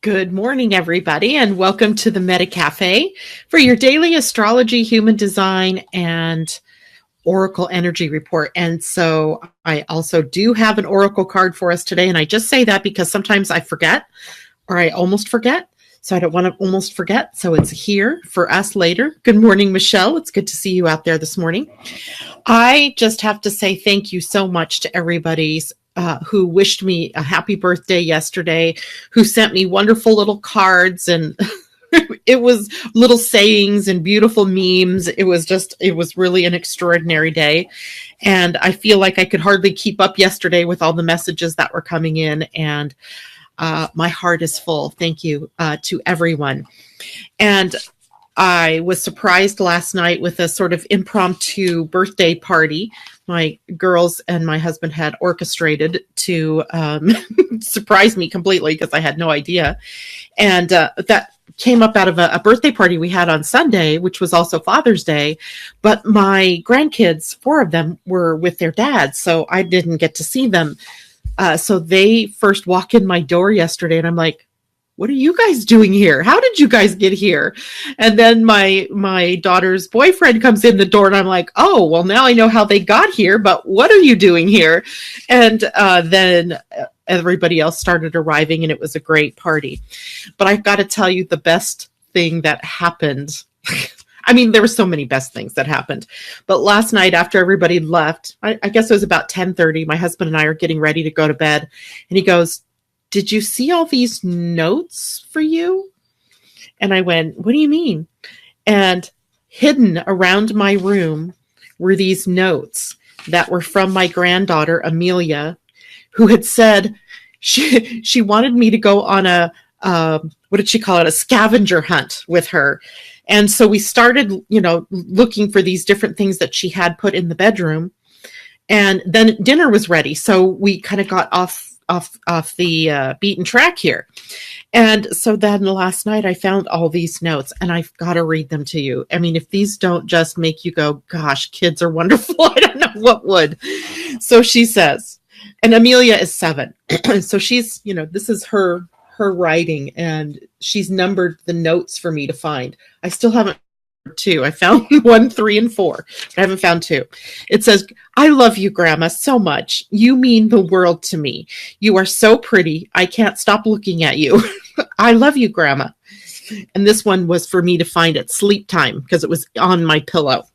Good morning, everybody, and welcome to the Meta Cafe for your daily astrology, human design, and oracle energy report. And so I also do have an oracle card for us today. And I just say that because sometimes I forget or I almost forget. So I don't want to almost forget. So it's here for us later. Good morning, Michelle. It's good to see you out there this morning. I just have to say thank you so much to everybody's who wished me a happy birthday yesterday, who sent me wonderful little cards, and it was little sayings and beautiful memes. It was really an extraordinary day. And I feel like I could hardly keep up yesterday with all the messages that were coming in. And my heart is full. Thank you to everyone. And I was surprised last night with a sort of impromptu birthday party my girls and my husband had orchestrated to surprise me completely because I had no idea. And that came up out of a birthday party we had on Sunday, which was also Father's Day. But my grandkids, 4 of them, were with their dads, so I didn't get to see them. So they first walk in my door yesterday, and I'm like, what are you guys doing here? How did you guys get here? And then my daughter's boyfriend comes in the door, and I'm like, oh, well, now I know how they got here, but what are you doing here? And then everybody else started arriving, and it was a great party. But I've got to tell you the best thing that happened. I mean, there were so many best things that happened. But last night after everybody left, I guess it was about 10:30, my husband and I are getting ready to go to bed. And he goes, did you see all these notes for you? And I went, what do you mean? And hidden around my room were these notes that were from my granddaughter, Amelia, who had said she wanted me to go on a, what did she call it? A scavenger hunt with her. And so we started, looking for these different things that she had put in the bedroom. And then dinner was ready. So we kind of got off the beaten track here. And so then last night I found all these notes, and I've got to read them to you. I mean, if these don't just make you go, gosh, kids are wonderful, I don't know what would. So she says, and Amelia is 7. So she's, this is her writing, and she's numbered the notes for me to find. I still haven't 2. I found 1, 3, and 4. But I haven't found 2. It says, I love you, Grandma, so much. You mean the world to me. You are so pretty. I can't stop looking at you. I love you, Grandma. And this one was for me to find at sleep time because it was on my pillow.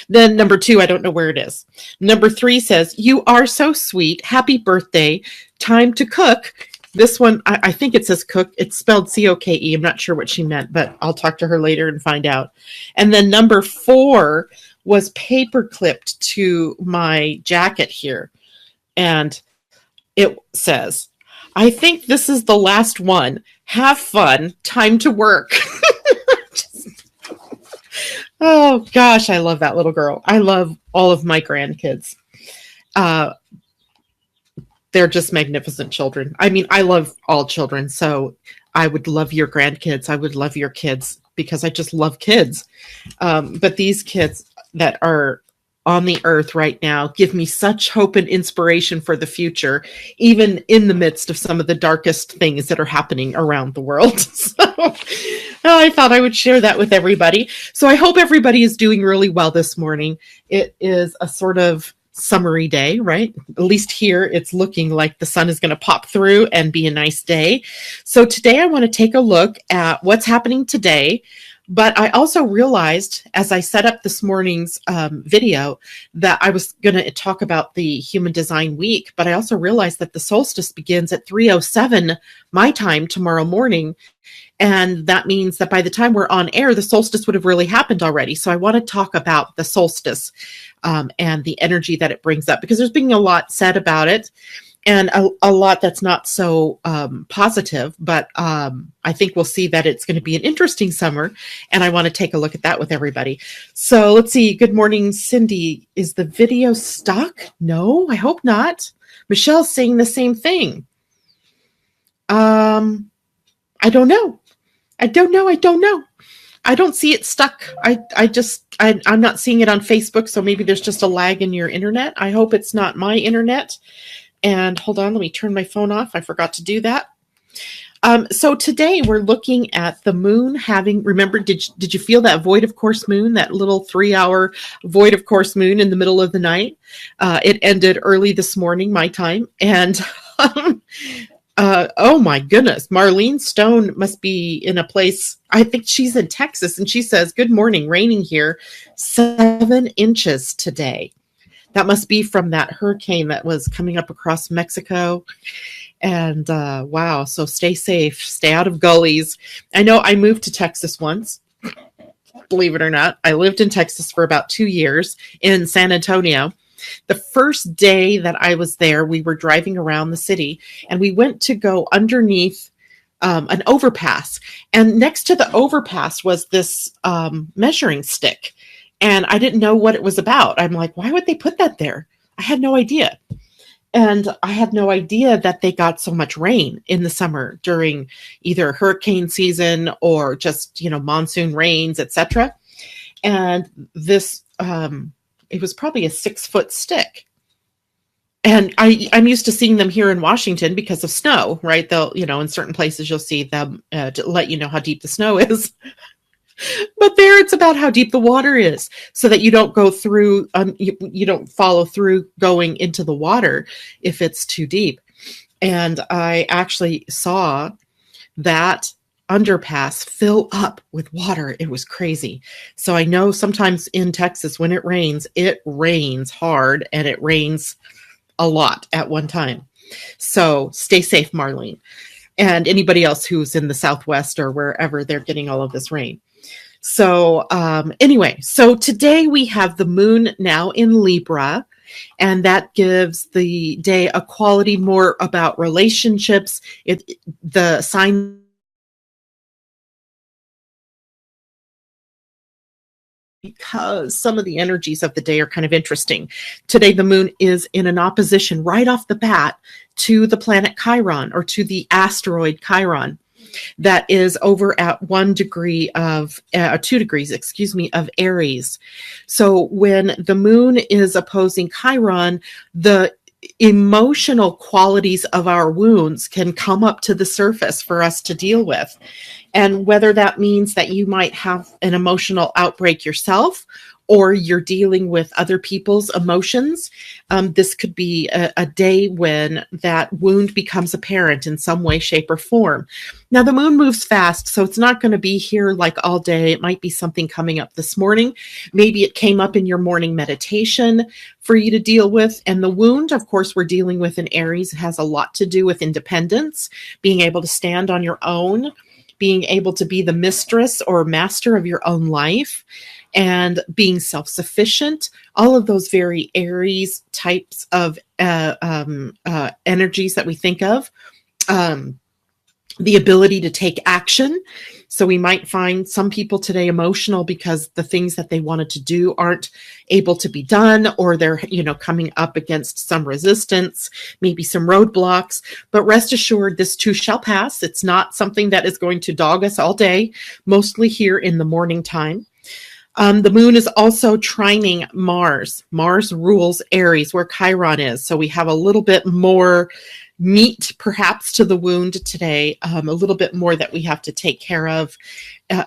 Then number 2, I don't know where it is. Number 3 says, you are so sweet. Happy birthday. Time to cook. This one, I think it says cook. It's spelled C-O-K-E. I'm not sure what she meant, but I'll talk to her later and find out. And then number 4 was paper clipped to my jacket here. And it says, I think this is the last one. Have fun. Time to work. Oh, gosh, I love that little girl. I love all of my grandkids. They're just magnificent children. I mean, I love all children, so I would love your grandkids. I would love your kids because I just love kids. But these kids that are on the earth right now give me such hope and inspiration for the future, even in the midst of some of the darkest things that are happening around the world. So I thought I would share that with everybody. So I hope everybody is doing really well this morning. It is a sort of summery day, right? At least here it's looking like the sun is going to pop through and be a nice day. So today I want to take a look at what's happening today. But I also realized as I set up this morning's video that I was going to talk about the Human Design Week, but I also realized that the solstice begins at 3:07 my time tomorrow morning. And that means that by the time we're on air, the solstice would have really happened already. So I want to talk about the solstice and the energy that it brings up, because there's been a lot said about it and a lot that's not so positive. But I think we'll see that it's going to be an interesting summer. And I want to take a look at that with everybody. So let's see. Good morning, Cindy. Is the video stuck? No, I hope not. Michelle's saying the same thing. I don't know. I don't know. I don't see it stuck. I'm not seeing it on Facebook, so maybe there's just a lag in your internet. I hope it's not my internet. And hold on, let me turn my phone off. I forgot to do that. So today we're looking at the moon having, remember, did you feel that void of course moon, that little 3 hour void of course moon in the middle of the night? It ended early this morning, my time. And oh my goodness, Marlene Stone must be in a place, I think she's in Texas, and she says, good morning, raining here, 7 inches today. That must be from that hurricane that was coming up across Mexico. And wow, so stay safe, stay out of gullies. I know I moved to Texas once, believe it or not. I lived in Texas for about 2 years in San Antonio. The first day that I was there, we were driving around the city and we went to go underneath an overpass. And next to the overpass was this measuring stick. And I didn't know what it was about. I'm like, why would they put that there? I had no idea. And I had no idea that they got so much rain in the summer during either hurricane season or just, monsoon rains, etc. And this, it was probably a 6-foot stick. And I'm used to seeing them here in Washington because of snow, right? They'll, in certain places you'll see them to let you know how deep the snow is. But there it's about how deep the water is so that you don't go through, you don't follow through going into the water if it's too deep. And I actually saw that underpass fill up with water. It was crazy. So I know sometimes in Texas when it rains hard and it rains a lot at one time. So stay safe, Marlene, and anybody else who's in the Southwest or wherever they're getting all of this rain. So anyway, so today we have the moon now in Libra, and that gives the day a quality more about relationships. The sign because some of the energies of the day are kind of interesting. Today, the moon is in an opposition right off the bat to the planet Chiron, or to the asteroid Chiron. That is over at 2 degrees, of Aries. So when the moon is opposing Chiron, the emotional qualities of our wounds can come up to the surface for us to deal with. And whether that means that you might have an emotional outbreak yourself, or you're dealing with other people's emotions, this could be a day when that wound becomes apparent in some way, shape, or form. Now, the moon moves fast, so it's not going to be here like all day. It might be something coming up this morning. Maybe it came up in your morning meditation for you to deal with. And the wound, of course, we're dealing with in Aries has a lot to do with independence, being able to stand on your own, being able to be the mistress or master of your own life, and being self-sufficient. All of those very Aries types of energies that we think of. The ability to take action. So we might find some people today emotional because the things that they wanted to do aren't able to be done, or they're, coming up against some resistance, maybe some roadblocks. But rest assured, this too shall pass. It's not something that is going to dog us all day, mostly here in the morning time. The moon is also trining Mars. Mars rules Aries, where Chiron is. So we have a little bit more meat, perhaps, to the wound today, a little bit more that we have to take care of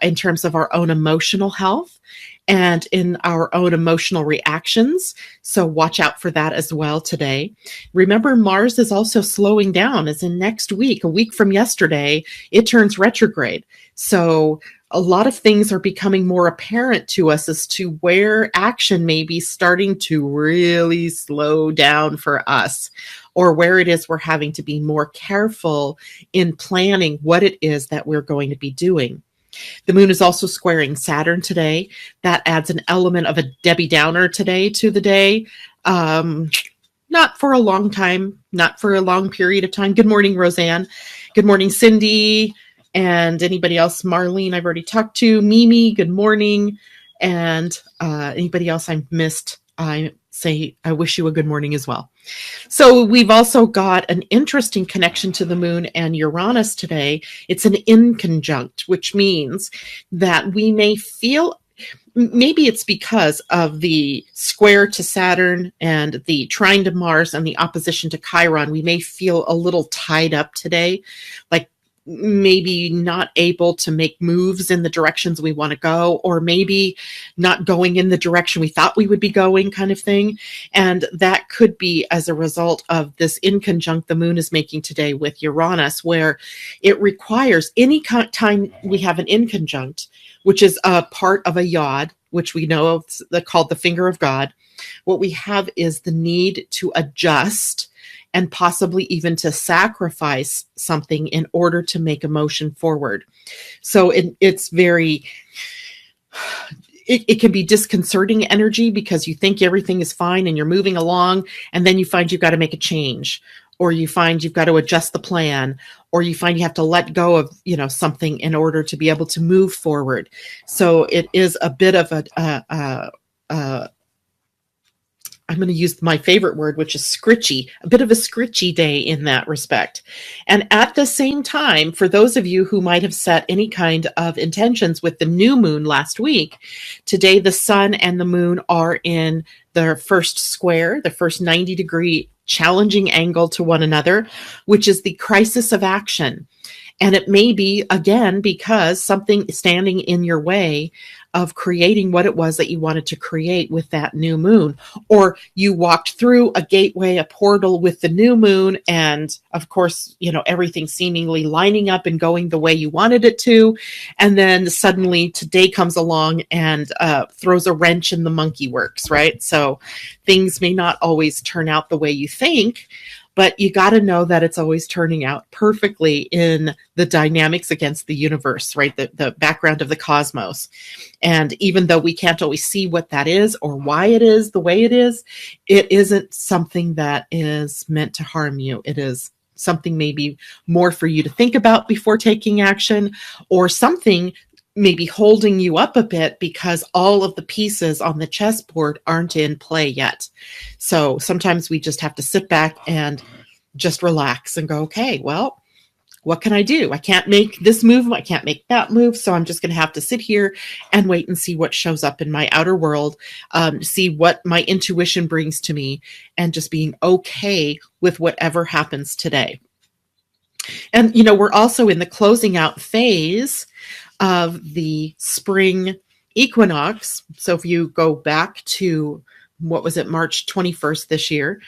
in terms of our own emotional health and in our own emotional reactions. So watch out for that as well today. Remember, Mars is also slowing down, as in next week, a week from yesterday, it turns retrograde. So a lot of things are becoming more apparent to us as to where action may be starting to really slow down for us, or where it is we're having to be more careful in planning what it is that we're going to be doing. The moon is also squaring Saturn today. That adds an element of a Debbie Downer today to the day. Not for a long time, not for a long period of time. Good morning, Roseanne. Good morning, Cindy. And anybody else? Marlene, I've already talked to. Mimi, good morning. And anybody else I missed, I wish you a good morning as well. So we've also got an interesting connection to the moon and Uranus today. It's an inconjunct, which means that we may feel, maybe it's because of the square to Saturn and the trine to Mars and the opposition to Chiron, we may feel a little tied up today, like maybe not able to make moves in the directions we want to go, or maybe not going in the direction we thought we would be going, kind of thing. And that could be as a result of this inconjunct the moon is making today with Uranus, where it requires any time we have an inconjunct, which is a part of a yod, which we know of called the finger of God. What we have is the need to adjust and possibly even to sacrifice something in order to make a motion forward. So it's very, it can be disconcerting energy, because you think everything is fine and you're moving along, and then you find you've got to make a change, or you find you've got to adjust the plan, or you find you have to let go of, something in order to be able to move forward. So it is a bit of I'm going to use my favorite word, which is scritchy, a bit of a scritchy day in that respect. And at the same time, for those of you who might have set any kind of intentions with the new moon last week, today the sun and the moon are in their first square, the first 90-degree challenging angle to one another, which is the crisis of action. And it may be, again, because something is standing in your way of creating what it was that you wanted to create with that new moon. Or you walked through a gateway, a portal with the new moon, and of course, everything seemingly lining up and going the way you wanted it to. And then suddenly today comes along and throws a wrench in the monkey works, right? So things may not always turn out the way you think, but you got to know that it's always turning out perfectly in the dynamics against the universe, right? The background of the cosmos. And even though we can't always see what that is or why it is the way it isn't something that is meant to harm you. It is something maybe more for you to think about before taking action, or something maybe holding you up a bit because all of the pieces on the chessboard aren't in play yet. So sometimes we just have to sit back and just relax and go, okay, well, what can I do? I can't make this move. I can't make that move. So I'm just going to have to sit here and wait and see what shows up in my outer world, see what my intuition brings to me, and just being okay with whatever happens today. And, we're also in the closing out phase of the spring equinox. So if you go back to, March 21st this year,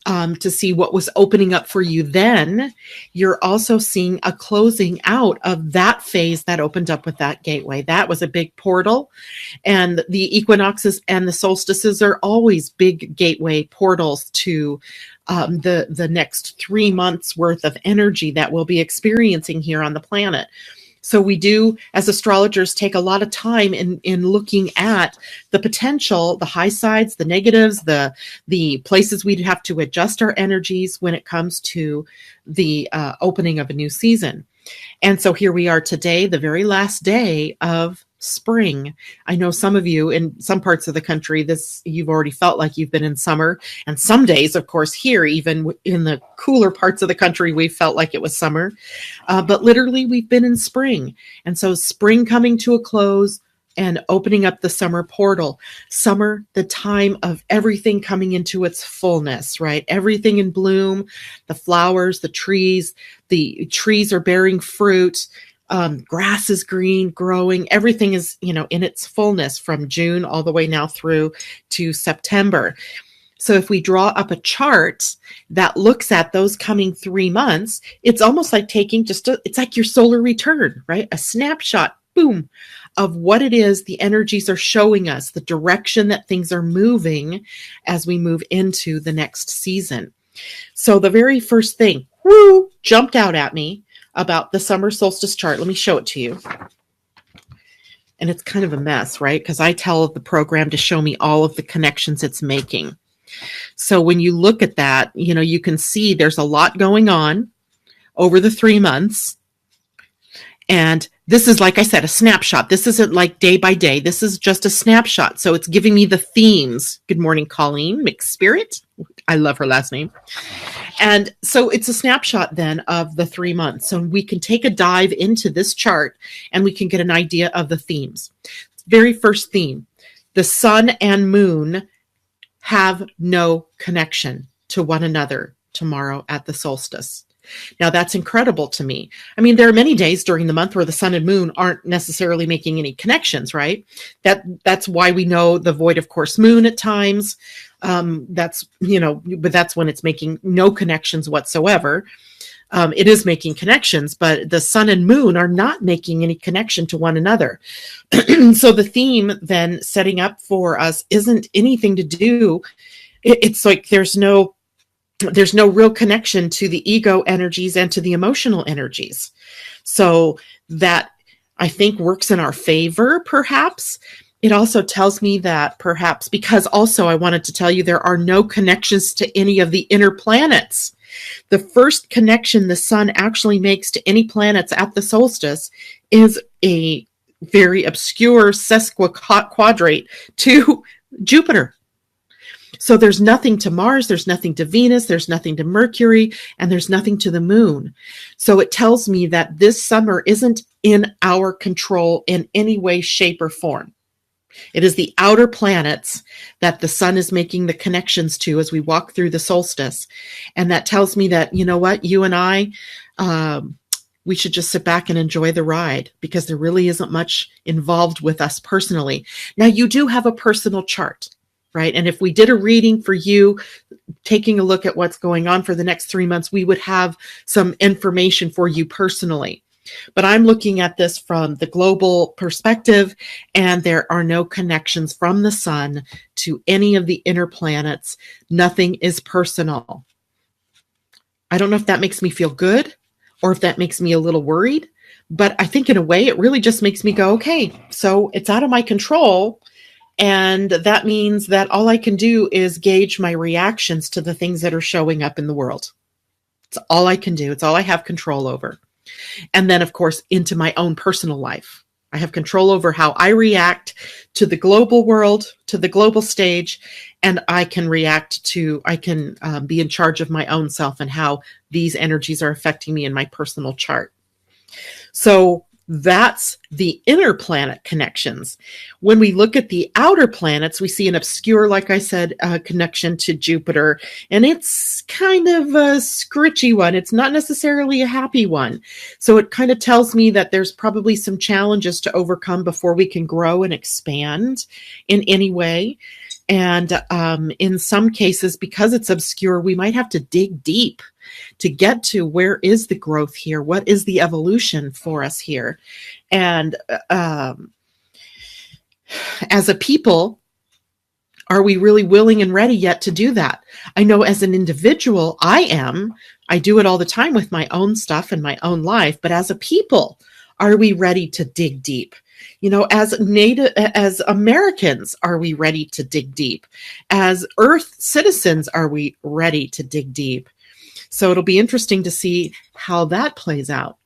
to see what was opening up for you then, you're also seeing a closing out of that phase that opened up with that gateway. That was a big portal. And the equinoxes and the solstices are always big gateway portals to the next 3 months worth of energy that we'll be experiencing here on the planet. So we do, as astrologers, take a lot of time in looking at the potential, the high sides, the negatives, the places we'd have to adjust our energies when it comes to the opening of a new season. And so here we are today, the very last day of spring. I know some of you in some parts of the country, you've already felt like you've been in summer. And some days, of course, here, even in the cooler parts of the country, we felt like it was summer. But literally, we've been in spring. And so spring coming to a close and opening up the summer portal. Summer, the time of everything coming into its fullness, right? Everything in bloom, the flowers, the trees are bearing fruit. Grass is green, growing. Everything is, in its fullness from June all the way now through to September. So if we draw up a chart that looks at those coming 3 months, it's almost like taking it's like your solar return, right? A snapshot, boom, of what it is the energies are showing us, the direction that things are moving as we move into the next season. So the very first thing, jumped out at me about the summer solstice chart. Let me show it to you. And it's kind of a mess, right? Because I tell the program to show me all of the connections it's making. So when you look at that, you can see there's a lot going on over the 3 months. And this is, like I said, a snapshot. This isn't like day by day. This is just a snapshot. So it's giving me the themes. Good morning, Colleen, mixed spirit. I love her last name. And so it's a snapshot then of the 3 months. So we can take a dive into this chart and we can get an idea of the themes. Very first theme, the sun and moon have no connection to one another tomorrow at the solstice. Now that's incredible to me. I mean, there are many days during the month where the sun and moon aren't necessarily making any connections, right? That's why we know the void of course moon at times. That's, but that's when it's making no connections whatsoever. It is making connections, but the sun and moon are not making any connection to one another. So the theme then setting up for us isn't anything to do. It's like there's no real connection to the ego energies and to the emotional energies. So that, I think, works in our favor, perhaps. It also tells me that perhaps, because also I wanted to tell you there are no connections to any of the inner planets. The first connection the sun actually makes to any planets at the solstice is a very obscure sesquiquadrate to Jupiter. So there's nothing to Mars, there's nothing to Venus, there's nothing to Mercury, and there's nothing to the moon. So it tells me that this summer isn't in our control in any way, shape, or form. It is the outer planets that the sun is making the connections to as we walk through the solstice. And that tells me that, you know what, you and I, we should just sit back and enjoy the ride, because there really isn't much involved with us personally. Now, you do have a personal chart, right? And if we did a reading for you, taking a look at what's going on for the next 3 months, we would have some information for you personally. But I'm looking at this from the global perspective, and there are no connections from the sun to any of the inner planets. Nothing is personal. I don't know if that makes me feel good or if that makes me a little worried, but I think in a way it really just makes me go, okay, so it's out of my control. And that means that all I can do is gauge my reactions to the things that are showing up in the world. It's all I can do. It's all I have control over. And then, of course, into my own personal life. I have control over how I react to the global world, to the global stage, and I can be in charge of my own self and how these energies are affecting me in my personal chart. So that's the inner planet connections. When we look at the outer planets, we see an obscure, like I said, connection to Jupiter, and it's kind of a scritchy one. It's not necessarily a happy one. So it kind of tells me that there's probably some challenges to overcome before we can grow and expand in any way. And in some cases, because it's obscure, we might have to dig deep to get to where is the growth here? What is the evolution for us here? And as a people, are we really willing and ready yet to do that? I know as an individual, I am. I do it all the time with my own stuff and my own life. But as a people, are we ready to dig deep? As Americans, are we ready to dig deep? As Earth citizens, are we ready to dig deep? So it'll be interesting to see how that plays out.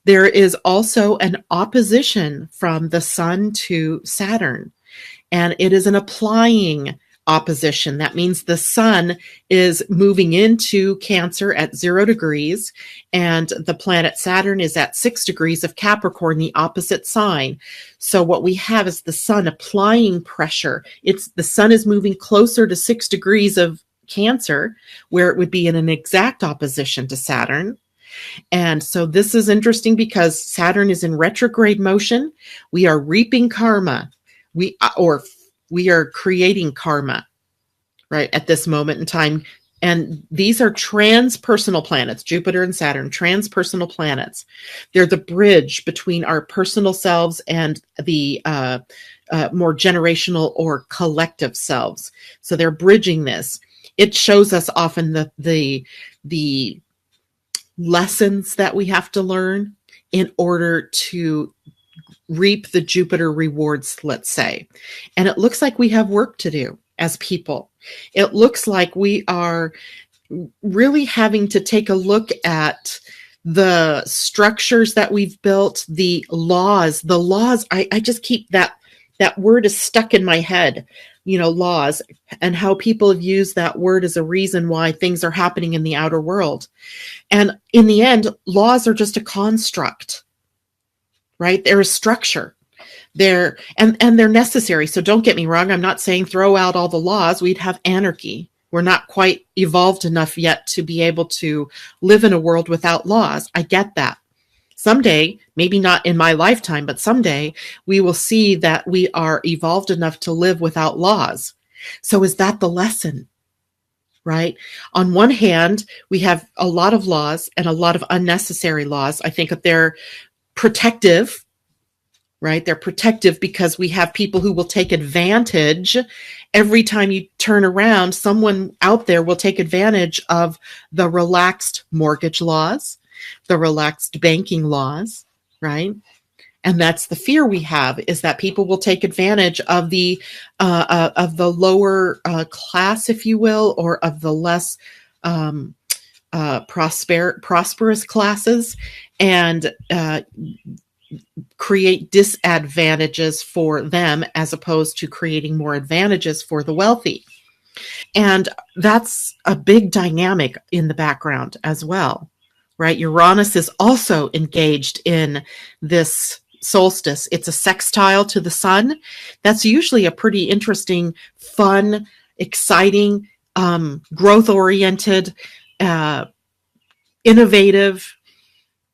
There is also an opposition from the sun to Saturn, and it is an applying opposition. That means the sun is moving into Cancer at 0 degrees, and the planet Saturn is at 6 degrees of Capricorn, the opposite sign. So what we have is the sun applying pressure. The sun is moving closer to 6 degrees of Cancer, where it would be in an exact opposition to Saturn. And so this is interesting because Saturn is in retrograde motion. We are reaping karma. We are creating karma, right, at this moment in time. And these are transpersonal planets, Jupiter and Saturn, transpersonal planets. They're the bridge between our personal selves and the more generational or collective selves. So they're bridging this. It shows us often the lessons that we have to learn in order to reap the Jupiter rewards, let's say. And it looks like we have work to do as people. It looks like we are really having to take a look at the structures that we've built, the laws. I just keep that word is stuck in my head, laws, and how people have used that word as a reason why things are happening in the outer world. And in the end, laws are just a construct, right? They're a structure. And they're necessary. So don't get me wrong. I'm not saying throw out all the laws. We'd have anarchy, We're not quite evolved enough yet to be able to live in a world without laws. I get that. Someday, maybe not in my lifetime, but someday we will see that we are evolved enough to live without laws. So is that the lesson? Right? On one hand, we have a lot of laws and a lot of unnecessary laws. I think that they're protective, right? They're protective because we have people who will take advantage. Every time you turn around, someone out there will take advantage of the relaxed mortgage laws, the relaxed banking laws, right? And that's the fear we have, is that people will take advantage of the lower class, if you will, or of the less prosperous classes, and create disadvantages for them as opposed to creating more advantages for the wealthy. And that's a big dynamic in the background as well, right? Uranus is also engaged in this solstice. It's a sextile to the sun. That's usually a pretty interesting, fun, exciting, growth-oriented, innovative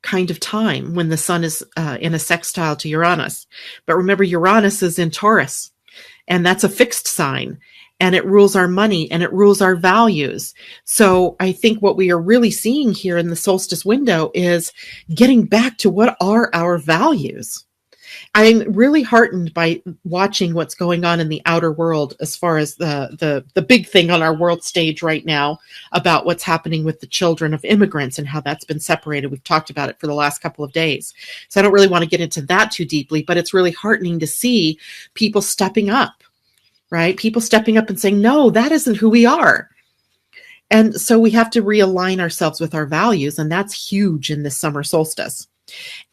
kind of time when the sun is in a sextile to Uranus. But remember, Uranus is in Taurus, and that's a fixed sign, and it rules our money and it rules our values. So I think what we are really seeing here in the solstice window is getting back to what are our values. I'm really heartened by watching what's going on in the outer world as far as the big thing on our world stage right now about what's happening with the children of immigrants and how that's been separated. We've talked about it for the last couple of days. So I don't really want to get into that too deeply, but it's really heartening to see people stepping up, right? People stepping up and saying, no, that isn't who we are. And so we have to realign ourselves with our values, and that's huge in this summer solstice.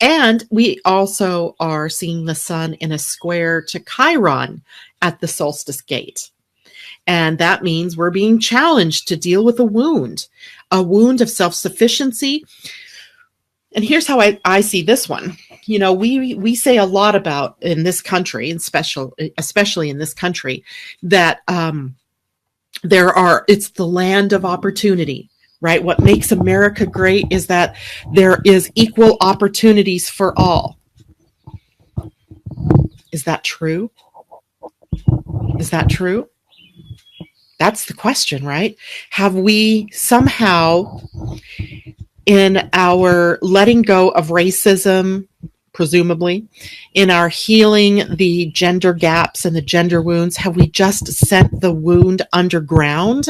And we also are seeing the sun in a square to Chiron at the solstice gate. And that means we're being challenged to deal with a wound of self-sufficiency. And here's how I see this one. You know, we say a lot about in this country, and especially in this country, that it's the land of opportunity. Right? What makes America great is that there is equal opportunities for all. Is that true? Is that true? That's the question, right? Have we somehow, in our letting go of racism, presumably, in our healing the gender gaps and the gender wounds, have we just sent the wound underground?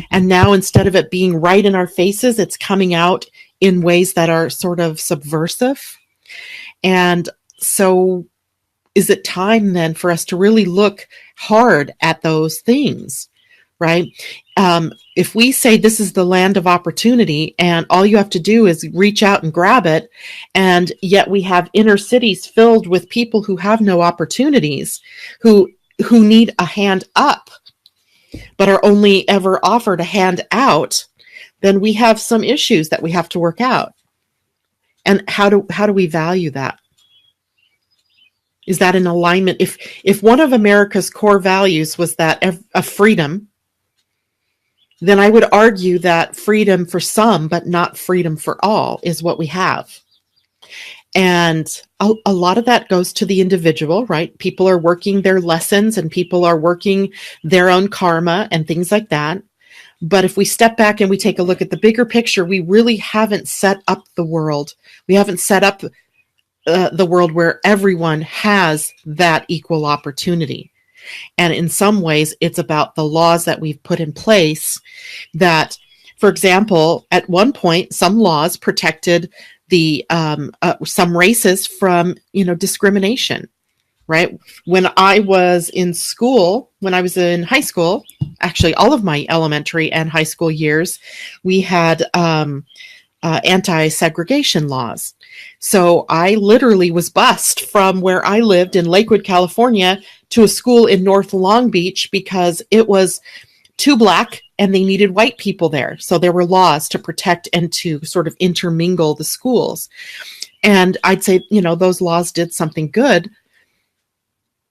And now, instead of it being right in our faces, it's coming out in ways that are sort of subversive. And so is it time then for us to really look hard at those things, right? If we say this is the land of opportunity and all you have to do is reach out and grab it, and yet we have inner cities filled with people who have no opportunities, who need a hand up, but are only ever offered a hand out, then we have some issues that we have to work out. And how do we value that? Is that in alignment? If one of America's core values was that of freedom, then I would argue that freedom for some, but not freedom for all, is what we have. And a lot of that goes to the individual, right? People are working their lessons and people are working their own karma and things like that. But if we step back and we take a look at the bigger picture, we really haven't set up the world. We haven't set up the world where everyone has that equal opportunity. And in some ways, it's about the laws that we've put in place that, for example, at one point, some laws protected some races from, discrimination, right? When I was in school, when I was in high school, actually all of my elementary and high school years, we had anti-segregation laws. So I literally was bused from where I lived in Lakewood, California, to a school in North Long Beach because it was too black and they needed white people there. So there were laws to protect and to sort of intermingle the schools. And I'd say, those laws did something good.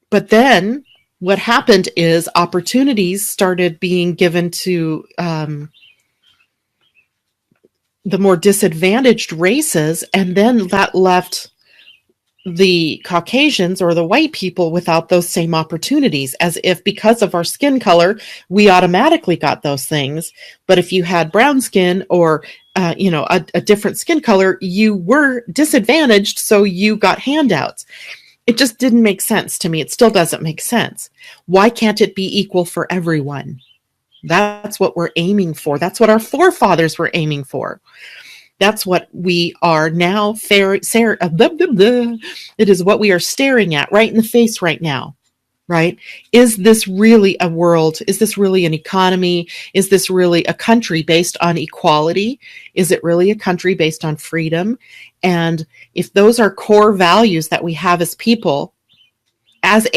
But then what happened is opportunities started being given to the more disadvantaged races, and then that left the Caucasians or the white people without those same opportunities, as if because of our skin color, we automatically got those things. But if you had brown skin or a different skin color, you were disadvantaged, so you got handouts. It just didn't make sense to me. It still doesn't make sense. Why can't it be equal for everyone? That's what we're aiming for. That's what our forefathers were aiming for. That's what we are now. It is what we are staring at right in the face right now, right? Is this really a world? Is this really an economy? Is this really a country based on equality? Is it really a country based on freedom? And if those are core values that we have as people, as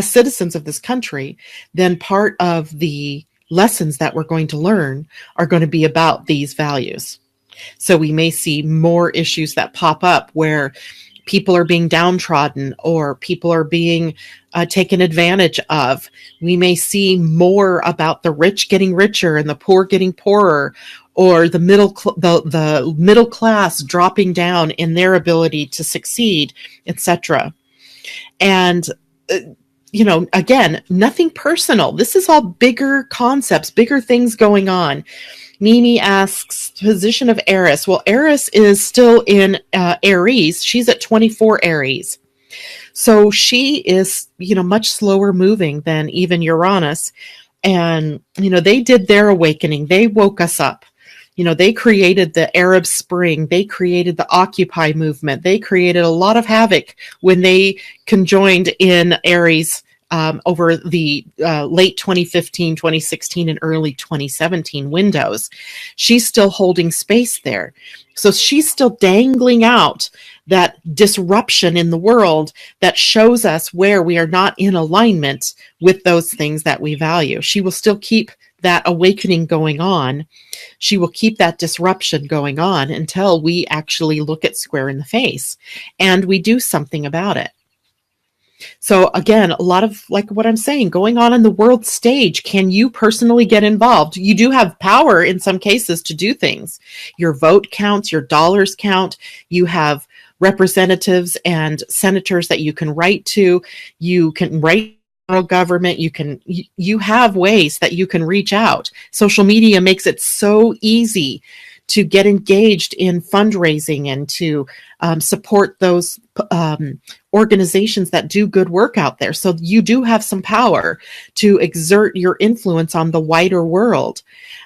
citizens of this country, then part of the lessons that we're going to learn are going to be about these values. So we may see more issues that pop up where people are being downtrodden or people are being taken advantage of. We may see more about the rich getting richer and the poor getting poorer, or the middle class dropping down in their ability to succeed, etc. And again, nothing personal. This is all bigger concepts, bigger things going on. Mimi asks, position of Eris. Well, Eris is still in Aries. She's at 24 Aries. So she is, much slower moving than even Uranus. And, they did their awakening. They woke us up. They created the Arab Spring. They created the Occupy movement. They created a lot of havoc when they conjoined in Aries over the late 2015, 2016, and early 2017 windows. She's still holding space there. So she's still dangling out that disruption in the world that shows us where we are not in alignment with those things that we value. She will still keep that awakening going on. She will keep that disruption going on until we actually look it square in the face and we do something about it. So again, a lot of, like what I'm saying, going on in the world stage. Can you personally get involved? You do have power in some cases to do things. Your vote counts, your dollars count. You have representatives and senators that you can write to. You can write government. You have ways that you can reach out. Social media makes it so easy to get engaged in fundraising and to support those organizations that do good work out there. So you do have some power to exert your influence on the wider world.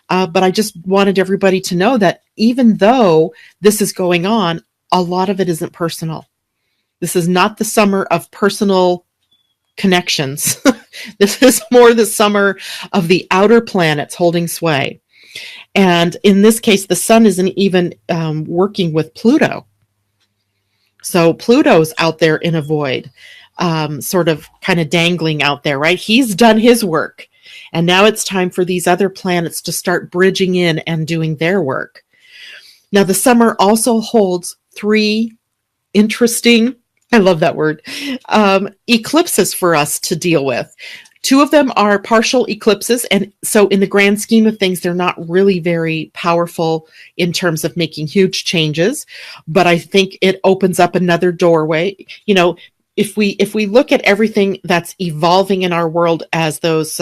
But I just wanted everybody to know that even though this is going on, a lot of it isn't personal. This is not the summer of personal connections. This is more the summer of the outer planets holding sway. And in this case, the sun isn't even working with Pluto. So Pluto's out there in a void, sort of kind of dangling out there, right? He's done his work. And now it's time for these other planets to start bridging in and doing their work. Now, the summer also holds 3 interesting, I love that word, eclipses for us to deal with. 2 of them are partial eclipses, and so in the grand scheme of things, they're not really very powerful in terms of making huge changes, but I think it opens up another doorway. If we look at everything that's evolving in our world as those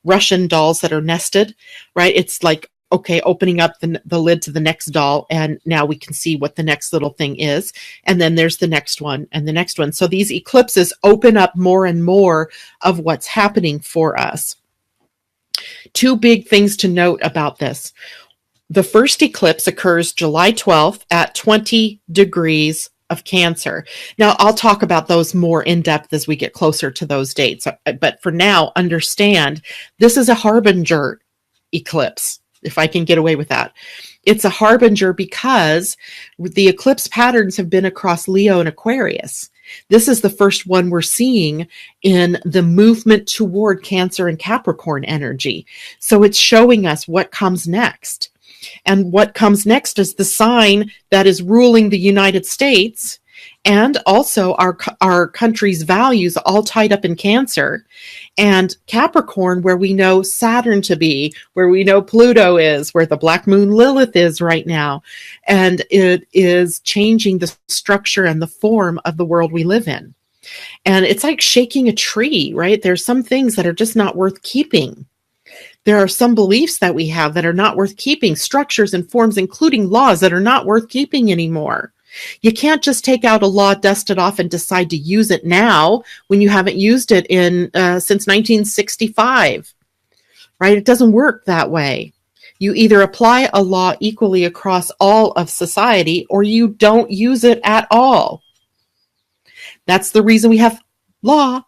Russian dolls that are nested, right? It's like, okay, opening up the lid to the next doll, and now we can see what the next little thing is. And then there's the next one and the next one. So these eclipses open up more and more of what's happening for us. 2 big things to note about this. The first eclipse occurs July 12th at 20 degrees of Cancer. Now, I'll talk about those more in depth as we get closer to those dates. But for now, understand this is a harbinger eclipse, if I can get away with that. It's a harbinger because the eclipse patterns have been across Leo and Aquarius. This is the first one we're seeing in the movement toward Cancer and Capricorn energy. So it's showing us what comes next. And what comes next is the sign that is ruling the United States and also our country's values all tied up in Cancer and Capricorn, where we know Saturn to be, where we know Pluto is, where the black moon Lilith is right now. And it is changing the structure and the form of the world we live in. And it's like shaking a tree, right? There's some things that are just not worth keeping. There are some beliefs that we have that are not worth keeping, structures and forms, including laws that are not worth keeping anymore. You can't just take out a law, dust it off, and decide to use it now when you haven't used it since 1965, right? It doesn't work that way. You either apply a law equally across all of society or you don't use it at all. That's the reason we have law,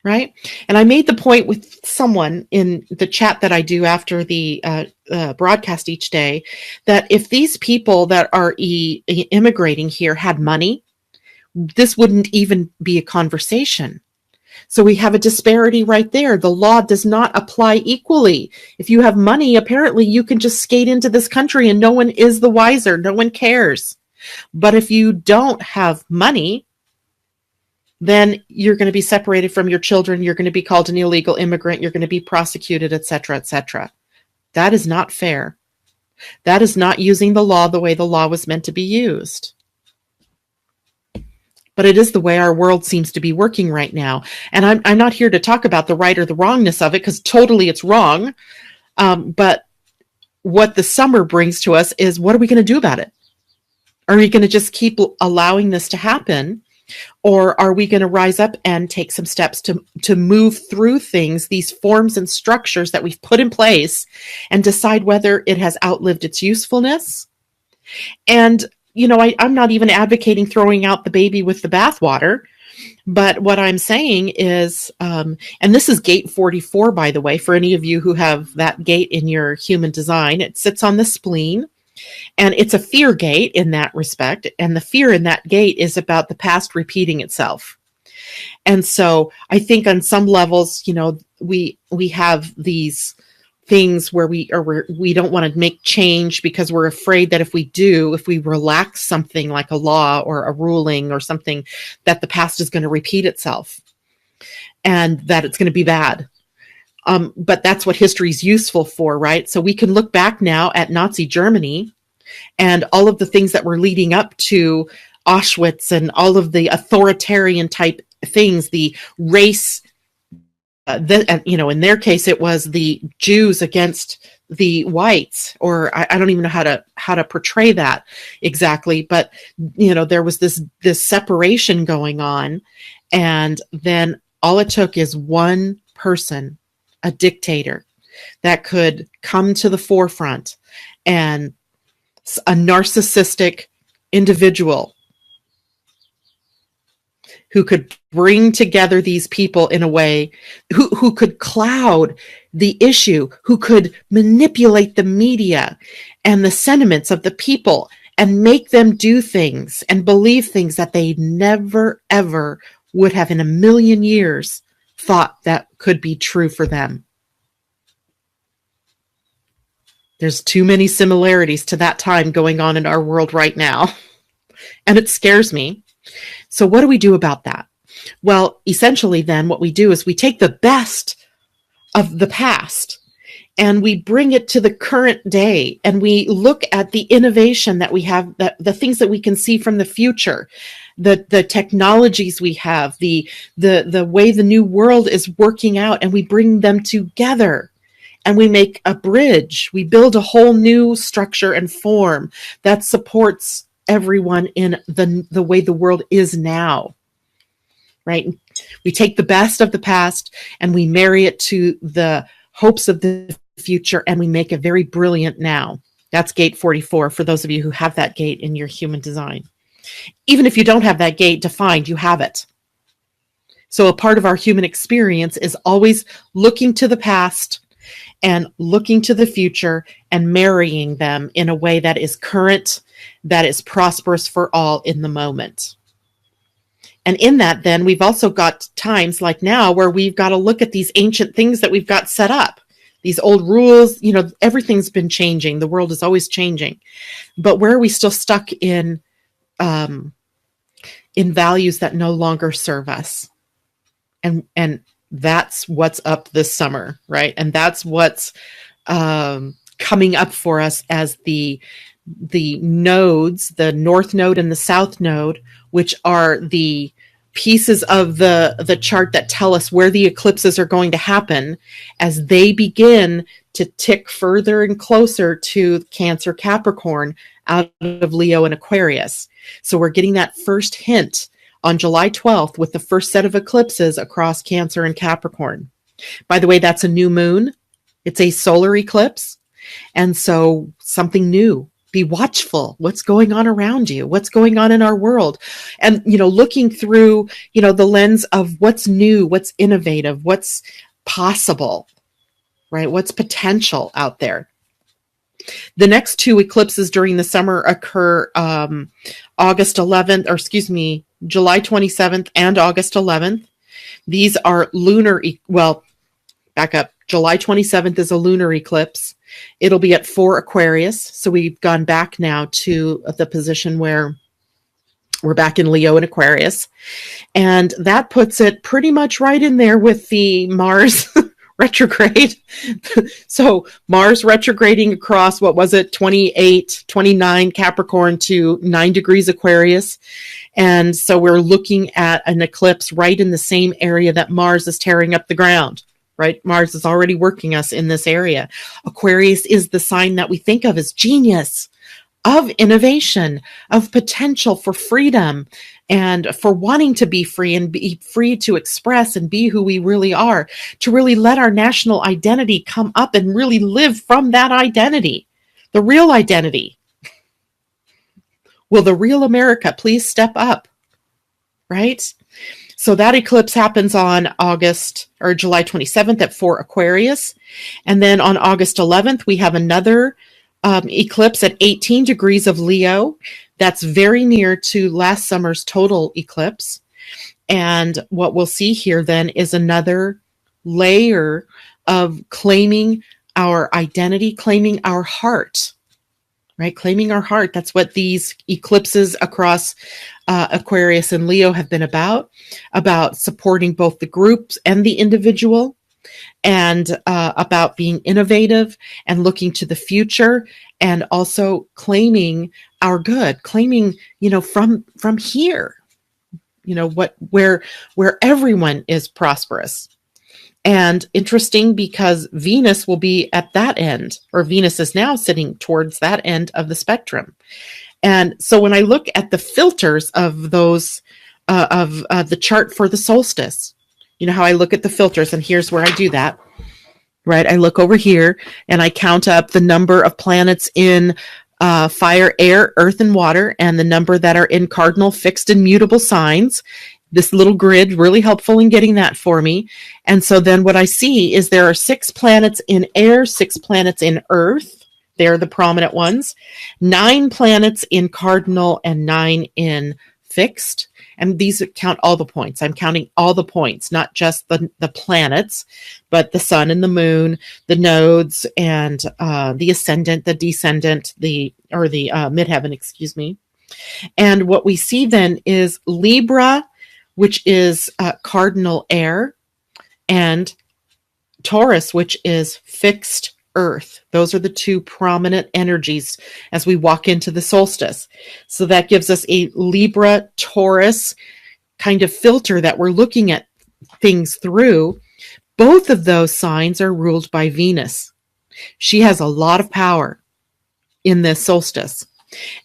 right? And I made the point with someone in the chat that I do after the broadcast each day, that if these people that are immigrating here had money, this wouldn't even be a conversation. So we have a disparity right there. The law does not apply equally. If you have money, apparently you can just skate into this country and no one is the wiser. No one cares. But if you don't have money, then you're going to be separated from your children. You're going to be called an illegal immigrant. You're going to be prosecuted, et cetera, et cetera. That is not fair. That is not using the law the way the law was meant to be used. But it is the way our world seems to be working right now. And I'm not here to talk about the right or the wrongness of it, because totally it's wrong. But what the summer brings to us is, what are we going to do about it? Are we going to just keep allowing this to happen? Or are we going to rise up and take some steps to move through things, these forms and structures that we've put in place, and decide whether it has outlived its usefulness? And, I'm not even advocating throwing out the baby with the bathwater, but what I'm saying is, and this is gate 44, by the way, for any of you who have that gate in your human design, it sits on the spleen. And it's a fear gate in that respect. And the fear in that gate is about the past repeating itself. And so I think on some levels, we have these things where we don't want to make change because we're afraid that if we relax something like a law or a ruling or something, that the past is going to repeat itself and that it's going to be bad. But that's what history is useful for, right? So we can look back now at Nazi Germany and all of the things that were leading up to Auschwitz and all of the authoritarian type things, the race, in their case, it was the Jews against the whites, or I don't even know how to portray that exactly. But, there was this separation going on. And then all it took is one person, a dictator, that could come to the forefront, and a narcissistic individual who could bring together these people in a way, who could cloud the issue, who could manipulate the media and the sentiments of the people and make them do things and believe things that they never, ever would have in a million years thought that could be true for them. There's too many similarities to that time going on in our world right now. And it scares me. So what do we do about that? Well, essentially then what we do is we take the best of the past and we bring it to the current day, and we look at the innovation that we have, the things that we can see from the future, the technologies we have, the way the new world is working out, and we bring them together and we make a bridge. We build a whole new structure and form that supports everyone in the way the world is now, right? We take the best of the past and we marry it to the hopes of the future, and we make a very brilliant now. That's gate 44 for those of you who have that gate in your human design. Even if you don't have that gate defined, you have it. So a part of our human experience is always looking to the past and looking to the future and marrying them in a way that is current, that is prosperous for all in the moment. And in that, then, we've also got times like now where we've got to look at these ancient things that we've got set up, these old rules. Everything's been changing. The world is always changing. But where are we still stuck in in values that no longer serve us. And that's what's up this summer, right? And that's what's coming up for us as the nodes, the north node and the south node, which are the pieces of the chart that tell us where the eclipses are going to happen, as they begin to tick further and closer to Cancer, Capricorn, out of Leo and Aquarius. So we're getting that first hint on July 12th with the first set of eclipses across Cancer and Capricorn. By the way, that's a new moon. It's a solar eclipse. And so something new. Be watchful. What's going on around you? What's going on in our world? And, looking through, the lens of what's new, what's innovative, what's possible, right? What's potential out there. The next two eclipses during the summer occur August 11th, or excuse me, July 27th and August 11th. These are lunar, back up. July 27th is a lunar eclipse. It'll be at 4 Aquarius. So we've gone back now to the position where we're back in Leo and Aquarius. And that puts it pretty much right in there with the Mars retrograde. So Mars retrograding across, 28, 29 Capricorn to 9 degrees Aquarius. And so we're looking at an eclipse right in the same area that Mars is tearing up the ground. Right? Mars is already working us in this area. Aquarius is the sign that we think of as genius, of innovation, of potential for freedom, and for wanting to be free and be free to express and be who we really are, to really let our national identity come up and really live from that identity, the real identity. Will the real America please step up? Right? So that eclipse happens on July 27th at 4 Aquarius. And then on August 11th, we have another eclipse at 18 degrees of Leo. That's very near to last summer's total eclipse. And what we'll see here then is another layer of claiming our identity, claiming our heart. Right? Claiming our heart. That's what these eclipses across Aquarius and Leo have been about supporting both the groups and the individual, and about being innovative and looking to the future, and also claiming our good, claiming, from here, where everyone is prosperous. And interesting because Venus will be at that end, or Venus is now sitting towards that end of the spectrum. And so when I look at the filters of those, of the chart for the solstice, how I look at the filters, and here's where I do that, right? I look over here and I count up the number of planets in fire, air, earth, and water, and the number that are in cardinal, fixed, and mutable signs. This little grid, really helpful in getting that for me. And so then what I see is there are 6 planets in air, 6 planets in earth. They're the prominent ones. 9 planets in cardinal and 9 in fixed. And these count all the points. I'm counting all the points, not just the planets, but the sun and the moon, the nodes, and the ascendant, the descendant, the midheaven, excuse me. And what we see then is Libra, which is cardinal air, and Taurus, which is fixed earth. Those are the 2 prominent energies as we walk into the solstice. So that gives us a Libra Taurus kind of filter that we're looking at things through. Both of those signs are ruled by Venus. She has a lot of power in this solstice.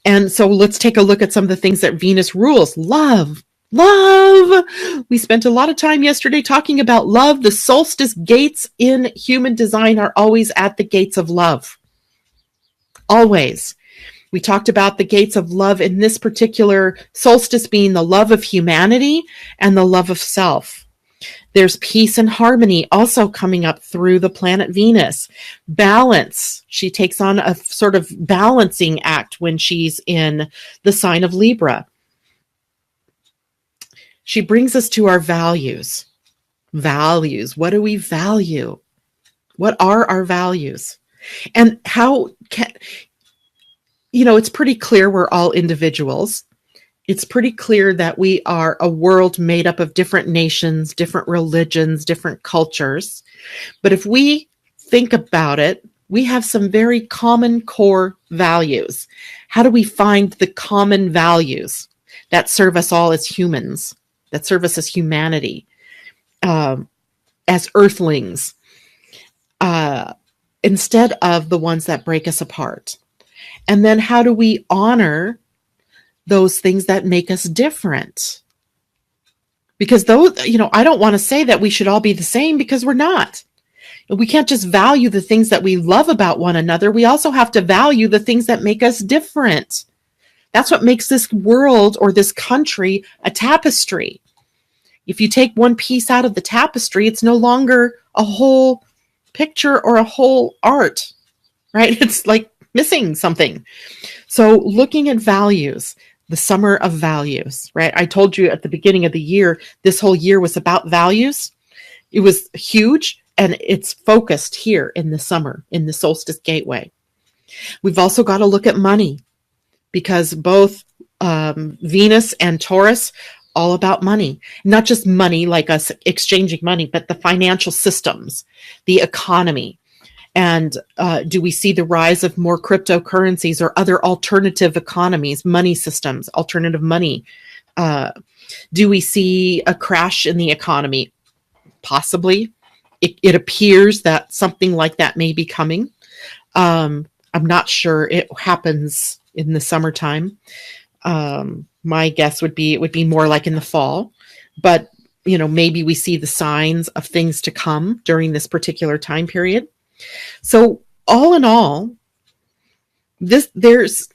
And so let's take a look at some of the things that Venus rules. Love. We spent a lot of time yesterday talking about love. The solstice gates in human design are always at the gates of love. Always. We talked about the gates of love in this particular solstice being the love of humanity and the love of self. There's peace and harmony also coming up through the planet Venus. Balance. She takes on a sort of balancing act when she's in the sign of Libra. She brings us to our values. Values. What do we value? What are our values? And how can, it's pretty clear we're all individuals. it's pretty clear that we are a world made up of different nations, different religions, different cultures. But if we think about it, we have some very common core values. How do we find the common values that serve us all as humans, that serve us as humanity, as earthlings, instead of the ones that break us apart? And then how do we honor those things that make us different? Because those, I don't want to say that we should all be the same, because we're not. We can't just value the things that we love about one another. We also have to value the things that make us different. That's what makes this world or this country a tapestry. If you take one piece out of the tapestry, it's no longer a whole picture or a whole art, right? It's like missing something. So looking at values, the summer of values, right? I told you at the beginning of the year, this whole year was about values. It was huge, and it's focused here in the summer, in the solstice gateway. We've also got to look at money, because both Venus and Taurus, all about money. Not just money, like us exchanging money, but the financial systems, the economy. And do we see the rise of more cryptocurrencies or other alternative economies, money systems, alternative money? Do we see a crash in the economy? Possibly. It appears that something like that may be coming. I'm not sure it happens in the summertime. My guess would be it would be more like in the fall. But, maybe we see the signs of things to come during this particular time period. So all in all, there's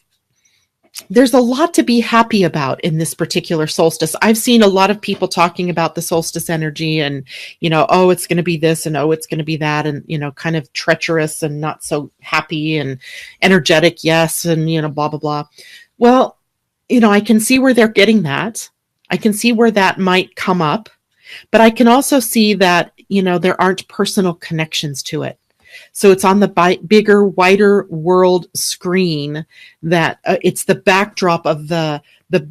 a lot to be happy about in this particular solstice. I've seen a lot of people talking about the solstice energy and, oh, it's going to be this and oh, it's going to be that, and, kind of treacherous and not so happy and energetic. Yes. And, blah, blah, blah. Well, I can see where they're getting that. I can see where that might come up, but I can also see that, there aren't personal connections to it. So it's on the bigger, wider world screen that it's the backdrop of the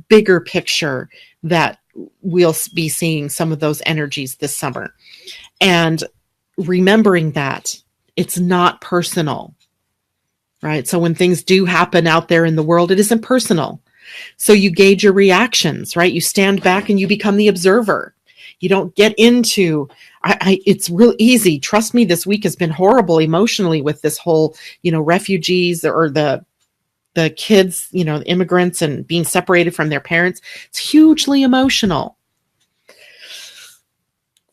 bigger picture that we'll be seeing some of those energies this summer. And remembering that it's not personal, right? So when things do happen out there in the world, it isn't personal. So you gauge your reactions, right? You stand back and you become the observer. You don't get into, it's real easy. Trust me, this week has been horrible emotionally with this whole, refugees or the kids, immigrants and being separated from their parents. It's hugely emotional.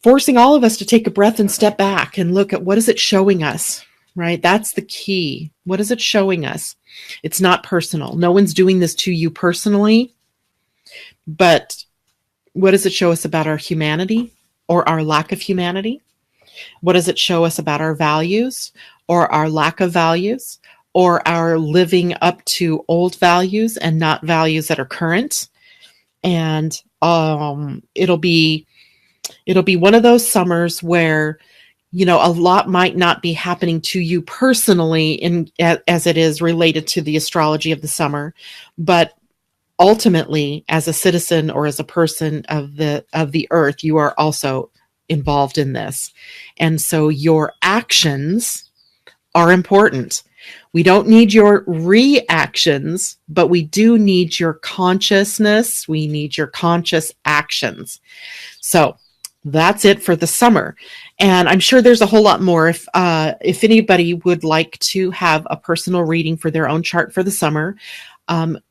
Forcing all of us to take a breath and step back and look at what is it showing us, right? That's the key. What is it showing us? It's not personal. No one's doing this to you personally, but what does it show us about our humanity or our lack of humanity? What does it show us about our values or our lack of values, or our living up to old values and not values that are current? And it'll be one of those summers where, a lot might not be happening to you personally as it is related to the astrology of the summer, but ultimately, as a citizen or as a person of the earth, you are also involved in this. And so your actions are important. We don't need your reactions, but we do need your consciousness. We need your conscious actions. So that's it for the summer. And I'm sure there's a whole lot more. If anybody would like to have a personal reading for their own chart for the summer,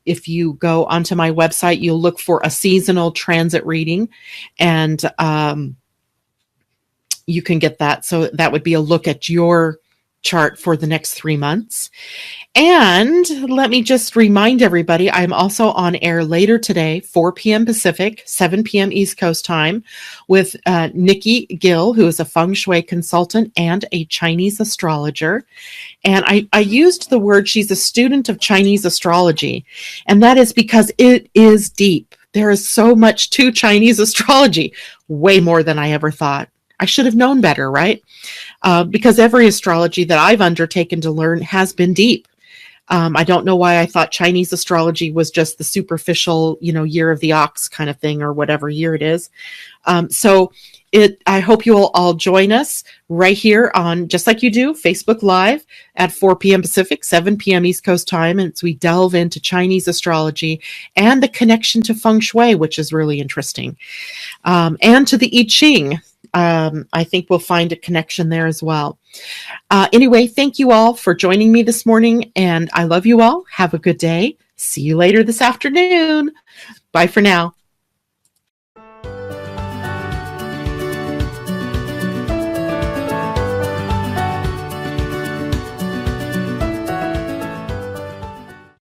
if you go onto my website, you'll look for a seasonal transit reading, and you can get that. So that would be a look at your chart for the next 3 months. And let me just remind everybody, I'm also on air later today, 4 p.m. Pacific, 7 p.m. East Coast time, with Nikki Gill, who is a feng shui consultant and a Chinese astrologer. And I used the word, she's a student of Chinese astrology. And that is because it is deep. There is so much to Chinese astrology, way more than I ever thought. I should have known better, right? Because every astrology that I've undertaken to learn has been deep. I don't know why I thought Chinese astrology was just the superficial, year of the ox kind of thing, or whatever year it is. I hope you will all join us right here on, just like you do, Facebook Live at 4 p.m. Pacific, 7 p.m. East Coast time. And as we delve into Chinese astrology and the connection to feng shui, which is really interesting, and to the I Ching. I think we'll find a connection there as well. Anyway, thank you all for joining me this morning, and I love you all. Have a good day. See you later this afternoon. Bye for now.